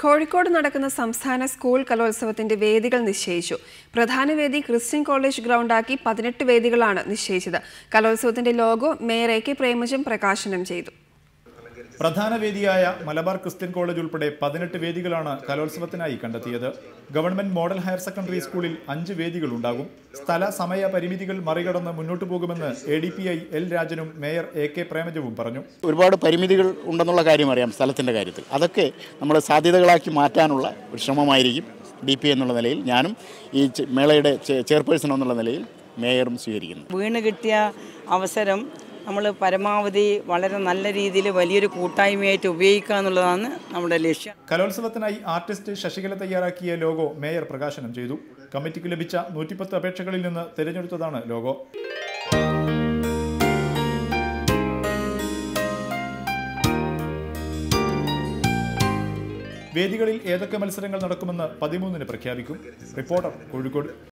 കോഴിക്കോട് നടക്കുന്ന സംസ്ഥാന സ്കൂൾ കലോത്സവത്തിന്റെ വേദികൾ നിശ്ചയിച്ചു. പ്രധാന വേദി ക്രിസ്ത്യൻ കോളേജ് ഗ്രൗണ്ടാക്കി 18 വേദികളാണ് നിശ്ചയിച്ചത്. കലോത്സവത്തിന്റെ ലോഗോ മേയർ എ.കെ. പ്രേമജം പ്രകാശനം ചെയ്തു. പ്രധാന വേദിയായ മലബാർ ക്രിസ്ത്യൻ കോളേജ് ഉൾപ്പെടെ 18 വേദികളാണ് കലോത്സവത്തിനായി കണ്ടെത്തിയത്. ഗവൺമെന്റ് മോഡൽ ഹയർ സെക്കൻഡറി സ്കൂളിൽ 5 വേദികൾ ഉണ്ടാകും. സ്ഥല സമയ പരിമിതികൾ മറികടന്ന് മുന്നോട്ടു പോകുമെന്ന് ADPI എൽ രാജനും മേയർ എ.കെ. പ്രേമജവും പറഞ്ഞു. ഒരുപാട് പരിമിതികൾ ഉണ്ടെന്നുള്ള കാര്യം അറിയാം സ്ഥലത്തിൻ്റെ കാര്യത്തിൽ. അതൊക്കെ നമ്മൾ സാധ്യതകളാക്കി മാറ്റാനുള്ള ഒരു ശ്രമമായിരിക്കും DP എന്നുള്ള നിലയിൽ ഞാനും ഈ മേളയുടെ ചെയർപേഴ്സൺ എന്നുള്ള നിലയിൽ മേയറും സ്വീകരിക്കുന്നു. വീണ് കിട്ടിയ അവസരം നമ്മൾ പരമാവധി വളരെ നല്ല രീതിയിൽ വലിയൊരു കൂട്ടായ്മയായിട്ട് ഉപയോഗിക്കുക എന്നുള്ളതാണ് നമ്മുടെ ലക്ഷ്യം. കലോത്സവത്തിനായി ആർട്ടിസ്റ്റ് ശശികല തയ്യാറാക്കിയ ലോഗോ മേയർ പ്രകാശനം ചെയ്തു. കമ്മിറ്റിക്ക് ലഭിച്ച 110 അപേക്ഷകളിൽ നിന്ന് തിരഞ്ഞെടുത്തതാണ് ലോഗോ. വേദികളിൽ ഏതൊക്കെ മത്സരങ്ങൾ നടക്കുമെന്ന് 13-ന് പ്രഖ്യാപിക്കും. റിപ്പോർട്ടർ, കോഴിക്കോട്.